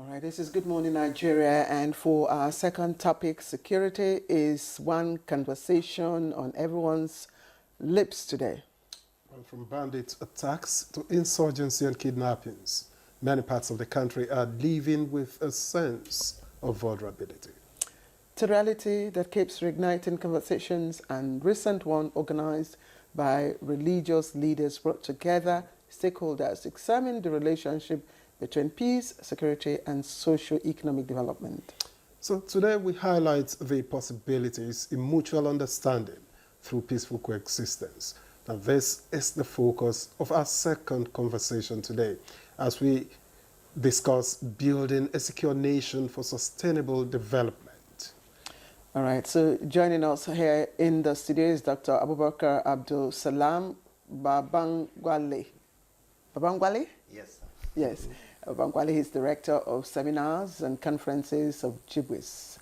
All right, this is Good Morning Nigeria, and for our second topic, security is one conversation on everyone's lips today. Well, from bandit attacks to insurgency and kidnappings, many parts of the country are living with a sense of vulnerability. To reality that keeps reigniting conversations, and recent one organized by religious leaders brought together stakeholders, examine the relationship between peace, security, and socio-economic development. So today we highlight the possibilities in mutual understanding through peaceful coexistence. Now this is the focus of our second conversation today as we discuss building a secure nation for sustainable development. All right, so joining us here in the studio is Dr. Abubakar Abdussalam Baban Gwale. Baban Gwale? Yes, sir. Yes. Baban Gwale is Director of Seminars and Conferences of JIBWIS.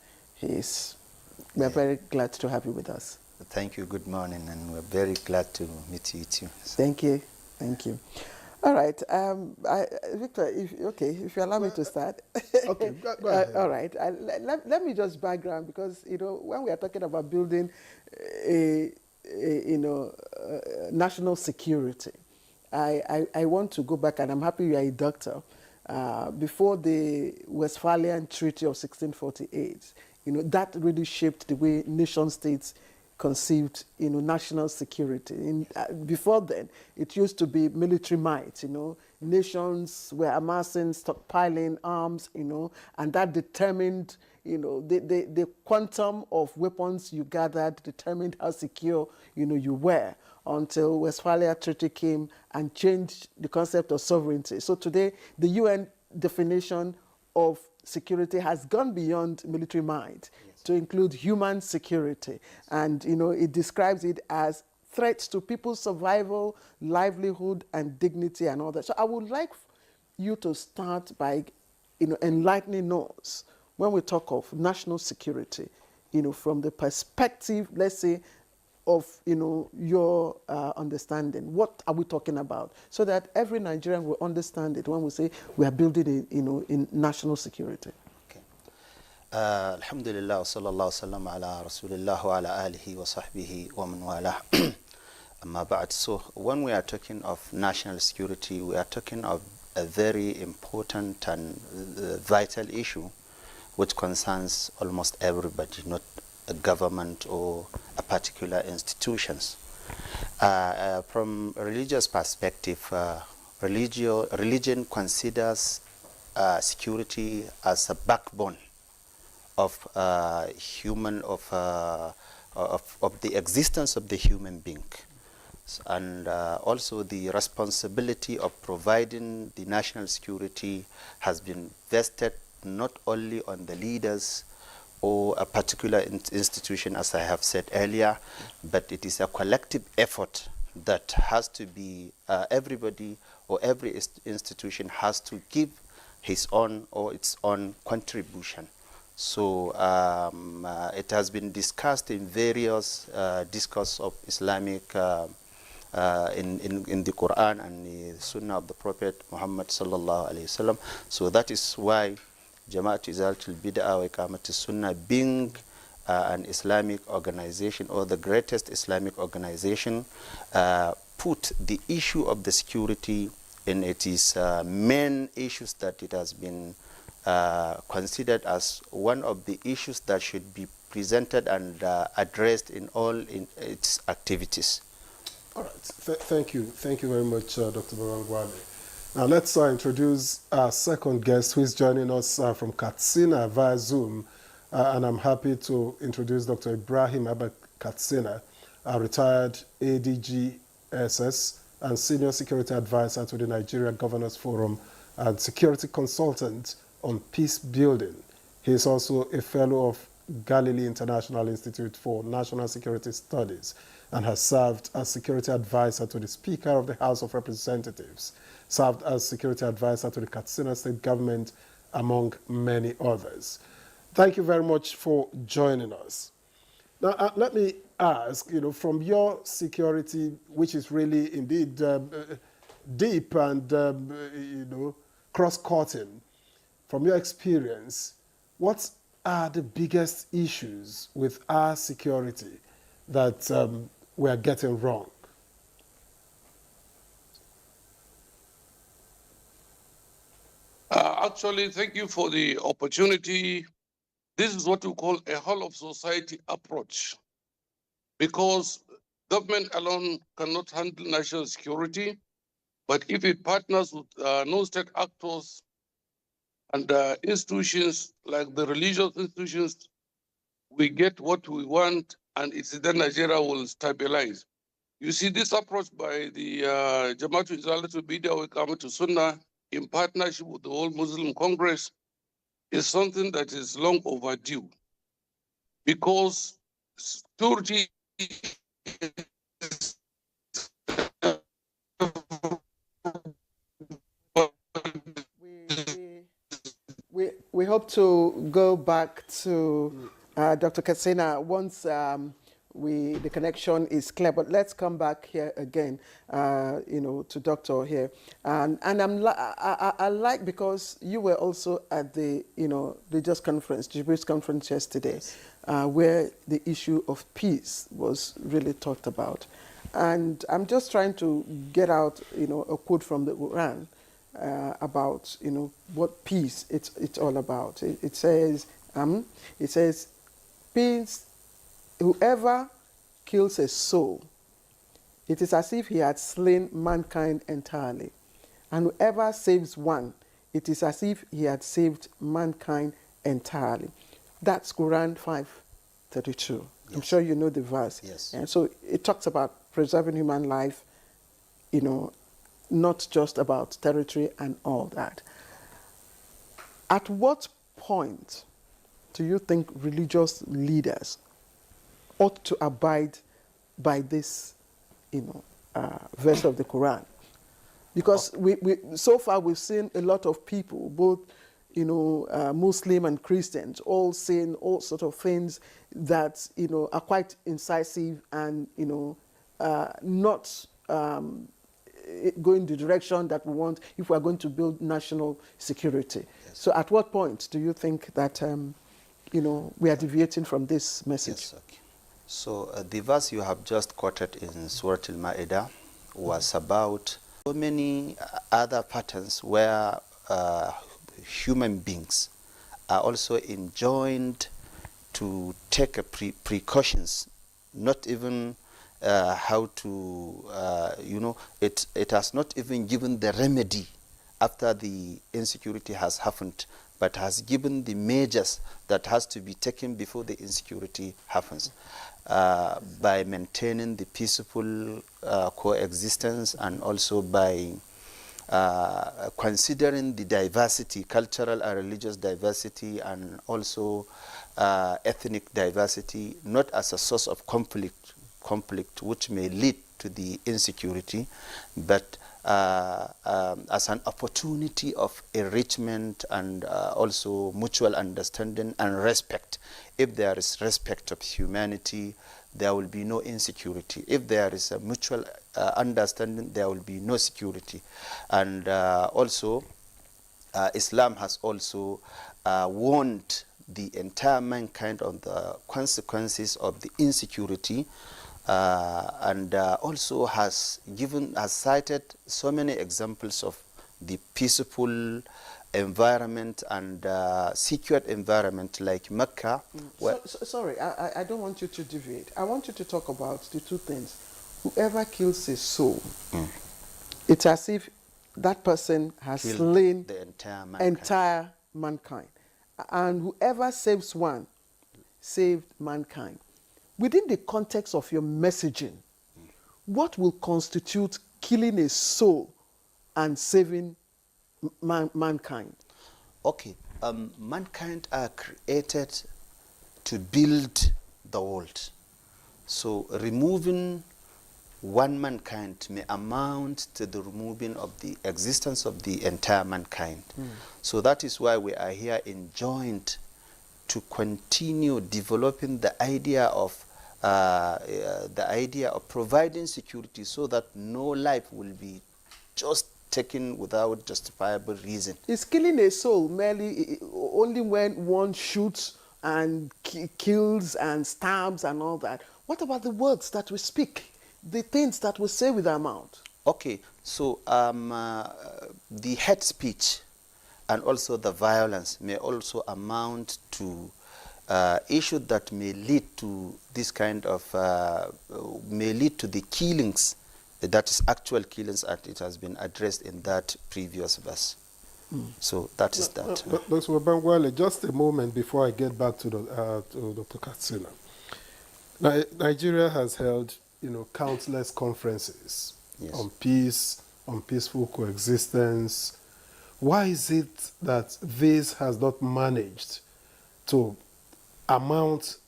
We're very glad to have you with us. Thank you. Good morning, and we're very glad to meet you too. Thank you. Thank you. All right. Victor, if you allow me to start. Okay, go ahead. All right. Let me just background, because, when we are talking about building national security, I want to go back, and I'm happy you are a doctor. Before the Westphalian Treaty of 1648, that really shaped the way nation states conceived, national security. Before then, it used to be military might. Nations were amassing, stockpiling arms, and that determined, the quantum of weapons you gathered determined how secure, you were, until Westphalia Treaty came and changed the concept of sovereignty. So today, the UN definition of security has gone beyond military might, yes, to include human security. And, it describes it as threats to people's survival, livelihood, and dignity and all that. So I would like you to start by, enlightening us when we talk of national security, from the perspective, let's say, of, your understanding. What are we talking about? So that every Nigerian will understand it when we say we are building it, in national security. Okay. Alhamdulillah, wa sallallahu sallam ala rasulillah wa ala alihi wa sahbihi wa man wala. Amma ba'd. So when we are talking of national security, we are talking of a very important and vital issue which concerns almost everybody, not a government or a particular institutions. From a religious perspective, religion considers security as a backbone of the existence of the human being, and also the responsibility of providing the national security has been vested not only on the leaders or a particular institution, as I have said earlier, but it is a collective effort that has to be, everybody or every institution has to give his own or its own contribution. So it has been discussed in various discourse of Islamic in the Quran and the Sunnah of the Prophet Muhammad sallallahu alaihi wasallam. So that is why Jama'at Izalatul Bid'ah wa Iqamatus Sunnah, being an Islamic organization or the greatest Islamic organization, put the issue of the security in its main issues that it has been considered as one of the issues that should be presented and addressed in all its activities. All right. Thank you. Thank you very much, Dr. Baban Gwale. Now let's introduce our second guest, who is joining us from Katsina via Zoom. And I'm happy to introduce Dr. Ibrahim Abba Katsina, a retired ADG-SS and Senior Security Advisor to the Nigeria Governors Forum and Security Consultant on Peace Building. He is also a Fellow of Galilee International Institute for National Security Studies and has served as Security Advisor to the Speaker of the House of Representatives, served as Security Advisor to the Katsina State Government, among many others. Thank you very much for joining us. Now, let me ask, from your security, which is really indeed deep and, cross-cutting, from your experience, what are the biggest issues with our security that we are getting wrong? Actually, thank you for the opportunity. This is what we call a whole of society approach, because government alone cannot handle national security, but if it partners with non-state actors and institutions like the religious institutions, we get what we want, and it's then Nigeria will stabilize. You see, this approach by the Jamaatul Izalatul Bid'ah wa Iqamatus Sunnah in partnership with the whole Muslim Congress is something that is long overdue, because security We hope to go back to Dr. Katsina once the connection is clear. But let's come back here again, to Doctor here. And I like, because you were also at the religious conference, Jibril's conference yesterday, where the issue of peace was really talked about. And I'm just trying to get out, a quote from the Quran. About what peace it's all about. It says peace. Whoever kills a soul, it is as if he had slain mankind entirely, and whoever saves one, it is as if he had saved mankind entirely. That's Quran 5:32. Yes. I'm sure you know the verse. Yes. And so it talks about preserving human life, not just about territory and all that. At what point do you think religious leaders ought to abide by this, verse of the Quran? Because we so far we've seen a lot of people, both Muslim and Christians, all saying all sort of things that are quite incisive and not going the direction that we want if we are going to build national security. Yes. So at what point do you think that we are deviating from this message? Yes, okay. So the verse you have just quoted in Surah Al-Ma'idah was about so many other patterns where human beings are also enjoined to take precautions, not even how to, it has not even given the remedy after the insecurity has happened, but has given the measures that has to be taken before the insecurity happens, by maintaining the peaceful coexistence, and also by considering the diversity, cultural and religious diversity, and also ethnic diversity, not as a source of conflict which may lead to the insecurity, but as an opportunity of enrichment and also mutual understanding and respect. If there is respect of humanity, there will be no insecurity. If there is a mutual understanding, there will be no security. And also, Islam has also warned the entire mankind of the consequences of the insecurity, and also has cited so many examples of the peaceful environment and secured environment like Mecca. Sorry, I don't want you to deviate. I want you to talk about the two things. Whoever kills a soul, it's as if that person has slain the entire mankind. And whoever saves one, saved mankind. Within the context of your messaging, what will constitute killing a soul and saving mankind? Okay, mankind are created to build the world. So removing one mankind may amount to the removing of the existence of the entire mankind. So that is why we are here enjoined to continue developing the idea of providing security, so that no life will be just taken without justifiable reason. Is killing a soul merely only when one shoots and kills and stabs and all that? What about the words that we speak, the things that we say with our mouth? Okay, so the hate speech and also the violence may also amount to issues that may lead to this kind of, may lead to the killings, that is actual killings, and it has been addressed in that previous verse. So that is that. Dr. Baban Gwale, just a moment before I get back to Dr. Katsina. Nigeria has held, countless conferences on peace, on peaceful coexistence. Why is it that this has not managed to amount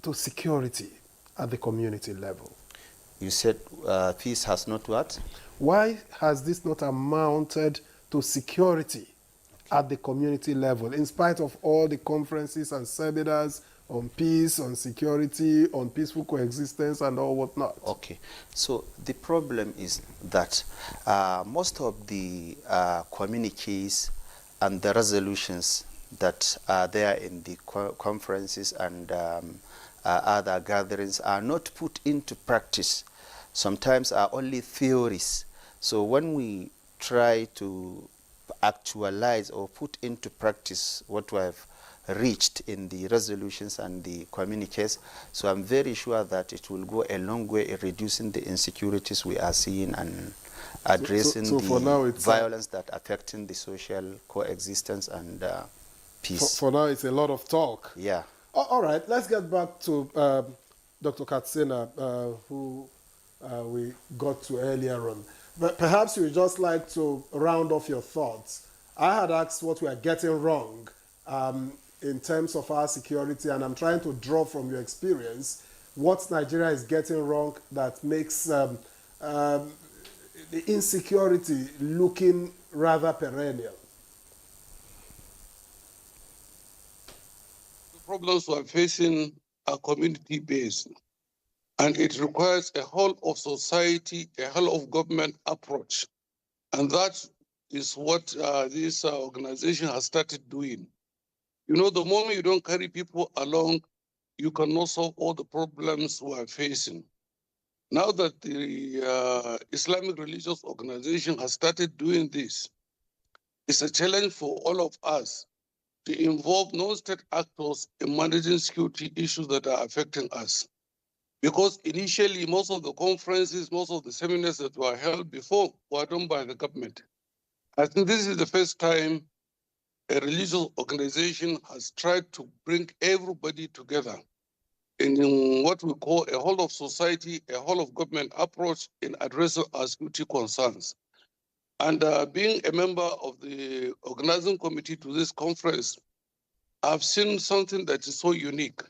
to security at the community level? You said peace has not what? Why has this not amounted to security at the community level, in spite of all the conferences and seminars on peace, on security, on peaceful coexistence, and all whatnot? Okay, so the problem is that most of the communiques and the resolutions that are there in the conferences and other gatherings are not put into practice. Sometimes are only theories. So when we try to actualize or put into practice what we have reached in the resolutions and the communiques, so I'm very sure that it will go a long way in reducing the insecurities we are seeing and addressing so for now the it's violence that affecting the social coexistence and peace. For now, it's a lot of talk. Yeah. All right, let's get back to Dr. Katsina, who we got to earlier on. But perhaps you would just like to round off your thoughts. I had asked what we are getting wrong in terms of our security, and I'm trying to draw from your experience what Nigeria is getting wrong that makes the insecurity looking rather perennial. The problems we're facing are community-based, and it requires a whole of society, a whole of government approach. And that is what this organization has started doing. The moment you don't carry people along, you cannot solve all the problems we are facing. Now that the Islamic religious organization has started doing this, it's a challenge for all of us to involve non-state actors in managing security issues that are affecting us. Because initially, most of the conferences, most of the seminars that were held before were done by the government. I think this is the first time a religious organization has tried to bring everybody together in what we call a whole of society, a whole of government approach in addressing our security concerns. And being a member of the organizing committee to this conference, I've seen something that is so unique.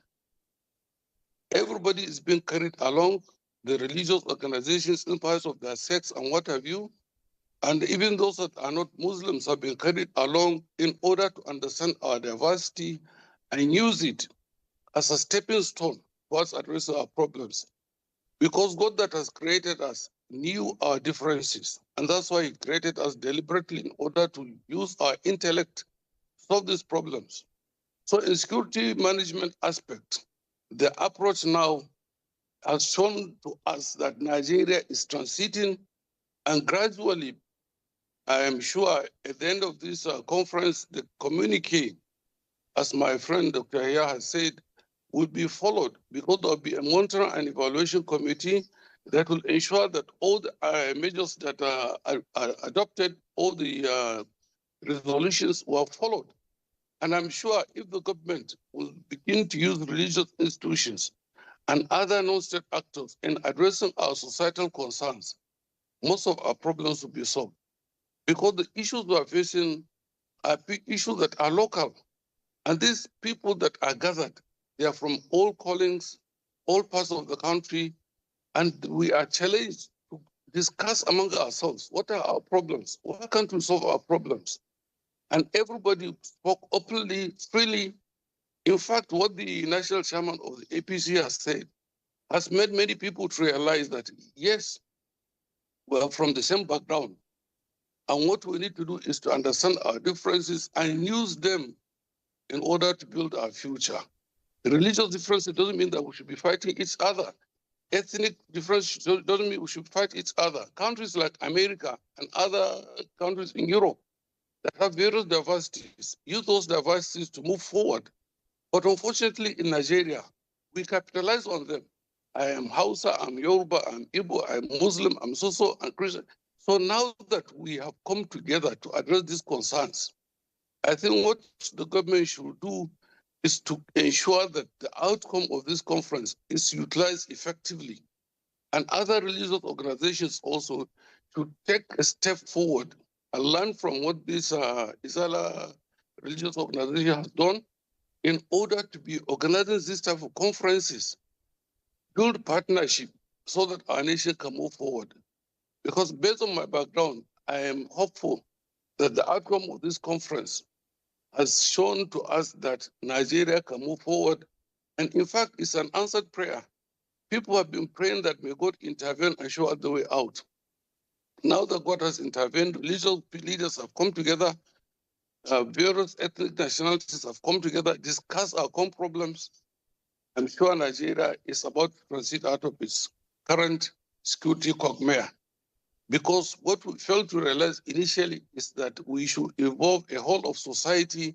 Everybody is being carried along, the religious organizations, in spite of their sex and what have you, and even those that are not Muslims have been carried along in order to understand our diversity and use it as a stepping stone towards addressing our problems. Because God that has created us knew our differences, and that's why he created us deliberately in order to use our intellect to solve these problems. So in security management aspect, the approach now has shown to us that Nigeria is transiting, and gradually, I am sure at the end of this conference, the communique, as my friend Dr. Haya has said, will be followed, because there will be a monitoring and evaluation committee that will ensure that all the measures that are adopted, all the resolutions were followed. And I'm sure if the government will begin to use religious institutions and other non-state actors in addressing our societal concerns, most of our problems will be solved. Because the issues we are facing are issues that are local. And these people that are gathered, they are from all callings, all parts of the country, and we are challenged to discuss among ourselves, what are our problems? Why can't we solve our problems? And everybody spoke openly, freely. In fact, what the national chairman of the APC has said has made many people to realize that, yes, we're from the same background, And what we need to do is to understand our differences and use them in order to build our future. Religious differences doesn't mean that we should be fighting each other. Ethnic difference doesn't mean we should fight each other. Countries like America and other countries in Europe that have various diversities use those diversities to move forward. But unfortunately, in Nigeria, we capitalize on them. I am Hausa, I'm Yoruba, I'm Igbo, I'm Muslim, I'm so and Christian. So now that we have come together to address these concerns, I think what the government should do is to ensure that the outcome of this conference is utilized effectively. And other religious organizations also should take a step forward and learn from what this Isala religious organization has done in order to be organizing this type of conferences, build partnership so that our nation can move forward. Because based on my background, I am hopeful that the outcome of this conference has shown to us that Nigeria can move forward. And in fact, it's an answered prayer. People have been praying that may God intervene and show us the way out. Now that God has intervened, religious leaders have come together, various ethnic nationalities have come together, discuss our common problems. I'm sure Nigeria is about to transit out of its current security quagmire. Because what we failed to realize initially is that we should evolve a whole of society,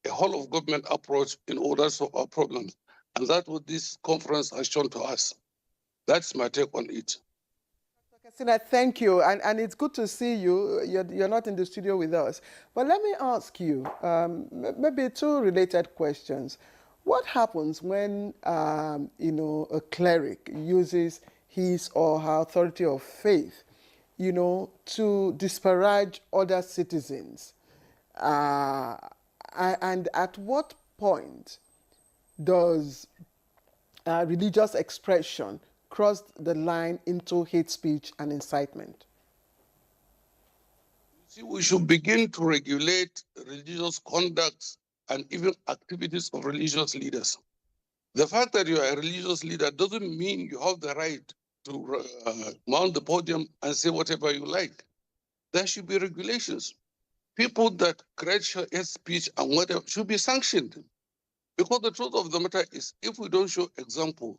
a whole of government approach in order to solve our problems. And that's what this conference has shown to us. That's my take on it. Katsina, thank you. And it's good to see you. You're not in the studio with us. But let me ask you, maybe two related questions. What happens when, a cleric uses his or her authority of faith, to disparage other citizens? And at what point does religious expression cross the line into hate speech and incitement? See, we should begin to regulate religious conduct and even activities of religious leaders. The fact that you are a religious leader doesn't mean you have the right to mount the podium and say whatever you like. There should be regulations. People that create hate speech and whatever should be sanctioned. Because the truth of the matter is, if we don't show example,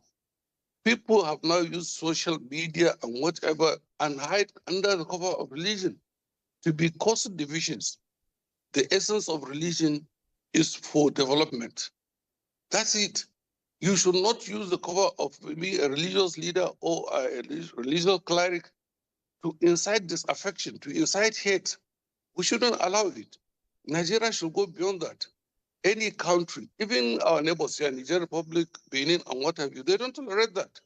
people have now used social media and whatever and hide under the cover of religion to be causing divisions. The essence of religion is for development. That's it. You should not use the cover of being a religious leader or a religious cleric to incite disaffection, to incite hate. We shouldn't allow it. Nigeria should go beyond that. Any country, even our neighbors here, Niger Republic, Benin, and what have you, they don't tolerate that.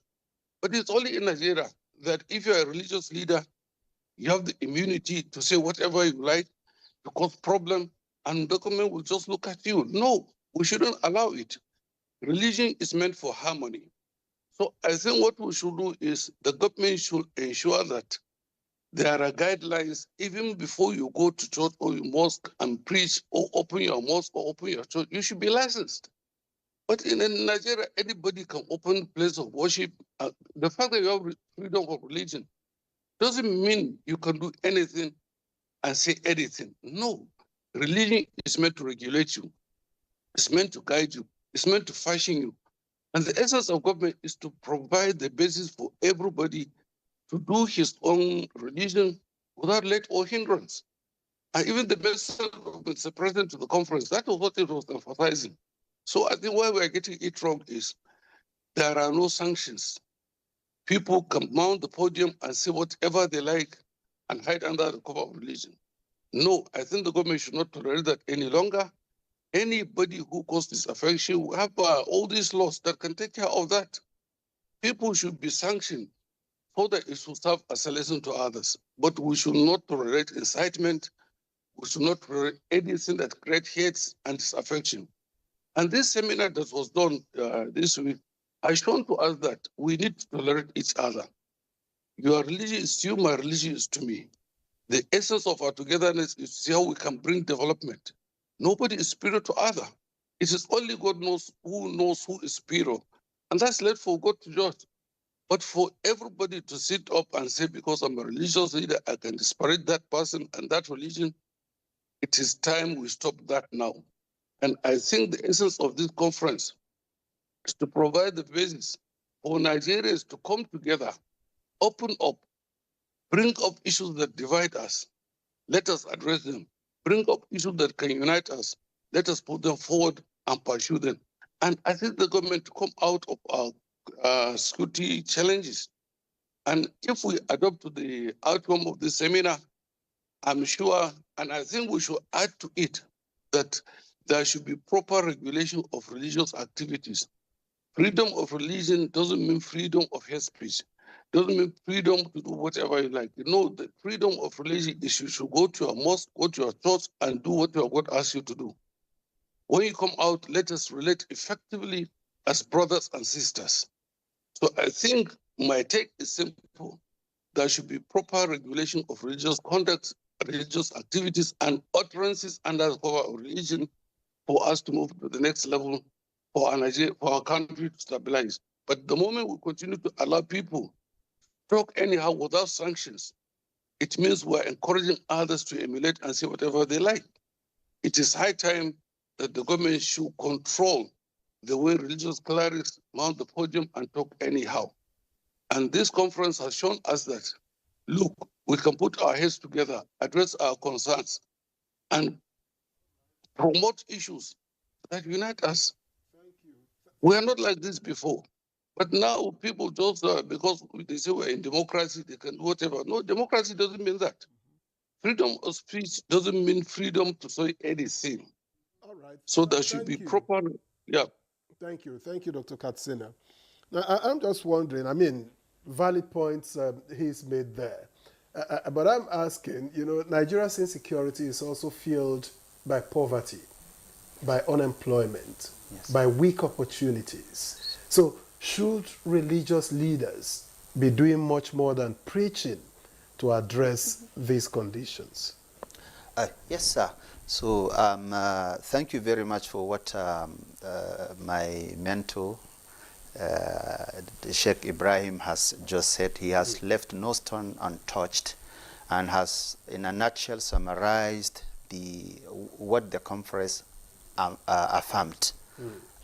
But it's only in Nigeria that if you're a religious leader, you have the immunity to say whatever you like, to cause problem, and the government will just look at you. No, we shouldn't allow it. Religion is meant for harmony. So I think what we should do is the government should ensure that there are guidelines even before you go to church or your mosque and preach or open your mosque or open your church. You should be licensed. But in Nigeria, anybody can open a place of worship. The fact that you have freedom of religion doesn't mean you can do anything and say anything. No. Religion is meant to regulate you. It's meant to guide you. It's meant to fashion you. And the essence of government is to provide the basis for everybody to do his own religion without let or hindrance. And even the message of the president to the conference, that was what it was emphasizing. So I think where we're getting it wrong is there are no sanctions. People can mount the podium and say whatever they like and hide under the cover of religion. No, I think the government should not tolerate that any longer. Anybody who causes disaffection will have all these laws that can take care of that. People should be sanctioned so that it should serve as a lesson to others. But we should not tolerate incitement. We should not tolerate anything that creates hate and disaffection. And this seminar that was done this week has shown to us that we need to tolerate each other. Your religion is to you, my religion is to me. The essence of our togetherness is to see how we can bring development. Nobody is superior to other. It is only God knows who is superior. And that's left for God to judge. But for everybody to sit up and say, because I'm a religious leader, I can disparage that person and that religion, it is time we stop that now. And I think the essence of this conference is to provide the basis for Nigerians to come together, open up, bring up issues that divide us. Let us address them. Bring up issues that can unite us. Let us put them forward and pursue them. And I think the government to come out of our security challenges. And if we adopt to the outcome of this seminar, I'm sure, and I think we should add to it that there should be proper regulation of religious activities. Freedom of religion doesn't mean freedom of hate speech. Doesn't mean freedom to do whatever you like. You know, the freedom of religion is you should go to a mosque, go to your church, and do what your God asks you to do. When you come out, let us relate effectively as brothers and sisters. So I think my take is simple. There should be proper regulation of religious conduct, religious activities, and utterances under the cover of religion for us to move to the next level for our country to stabilize. But the moment we continue to allow people to talk anyhow without sanctions, it means we're encouraging others to emulate and say whatever they like. It is high time that the government should control the way religious clerics mount the podium and talk anyhow. And this conference has shown us that, look, we can put our heads together, address our concerns, and promote issues that unite us. We are not like this before. But now people just, because they say we're in democracy, they can do whatever. No, democracy doesn't mean that. Freedom of speech doesn't mean freedom to say anything. All right. So there should be proper, yeah. Thank you, Dr. Katsina. Now, I'm just wondering, I mean, valid points he's made there. But I'm asking, you know, Nigeria's insecurity is also fueled by poverty, by unemployment, yes, by weak opportunities. So should religious leaders be doing much more than preaching to address these conditions? Yes, sir. So thank you very much for what my mentor, Sheikh Ibrahim, has just said. He has left no stone untouched and has, in a nutshell, summarized what the conference affirmed.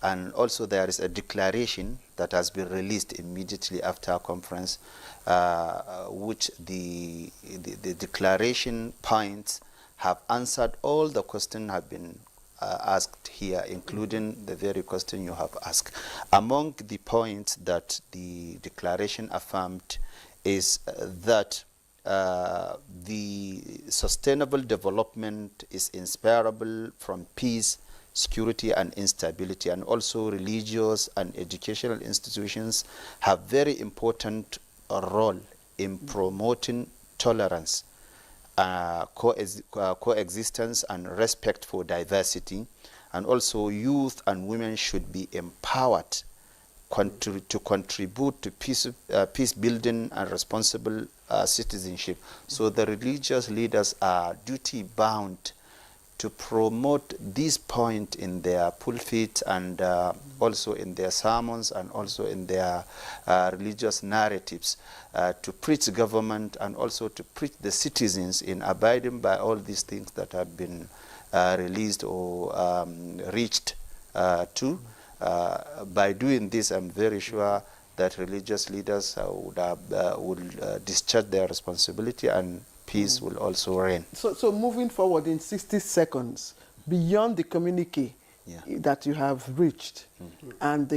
And also there is a declaration that has been released immediately after our conference, which the declaration points have answered all the questions have been asked here, including the very question you have asked. Among the points that the declaration affirmed is that the sustainable development is inseparable from peace, security, and instability, and also religious and educational institutions have very important role in promoting tolerance, coexistence, and respect for diversity. And also youth and women should be empowered to contribute to peace building and responsible citizenship. So the religious leaders are duty bound to promote this point in their pulpit and also in their sermons and also in their religious narratives, to preach government and also to preach the citizens in abiding by all these things that have been released or reached to. By doing this, I'm very sure that religious leaders would discharge their responsibility and peace will also reign. So moving forward in 60 seconds, beyond the communique that you have reached, and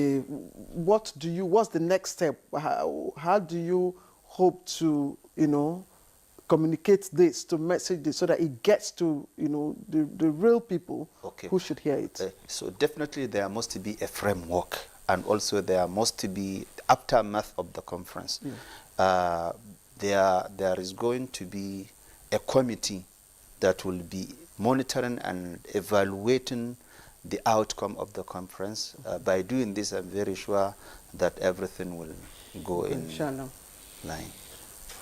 what's the next step? How do you hope to, communicate this, to message this, so that it gets to, the real people who should hear it? So definitely there must be a framework, and also there must be aftermath of the conference. There is going to be a committee that will be monitoring and evaluating the outcome of the conference. By doing this, I'm very sure that everything will go in line.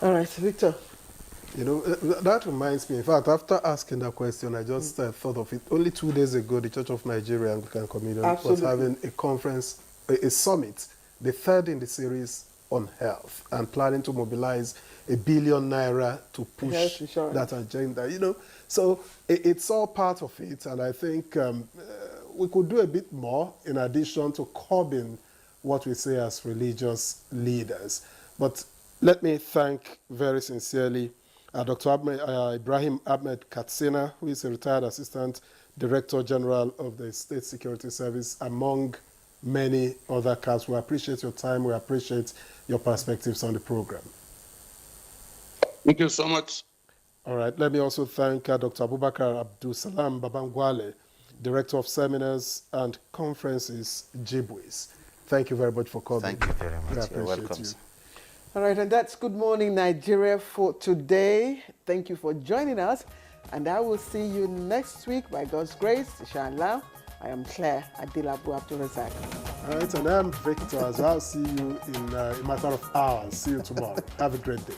All right, Victor. That reminds me, in fact, after asking that question, I just thought of it. Only 2 days ago, the Church of Nigeria Anglican Communion was having a conference, a summit, the third in the series on health and planning to mobilize ₦1 billion to push Health insurance. that agenda. So it's all part of it, and I think we could do a bit more in addition to curbing what we say as religious leaders. But let me thank very sincerely Dr. Ibrahim Ahmed Katsina, who is a retired Assistant Director General of the State Security Service, among many other casts. We appreciate your time. We appreciate your perspectives on the program. Thank you so much. All right. Let me also thank Dr. Abubakar Abdussalam Baban Gwale, Director of Seminars and Conferences, Jibwis. Thank you very much for coming. Thank you very We much. appreciate You're welcome. you. All right, and that's Good Morning Nigeria for today. Thank you for joining us, and I will see you next week by God's grace, inshallah. I am Claire Adilabu Abdulrazak. All right, and I'm Victor, as I'll see you in a matter of hours. See you tomorrow. Have a great day.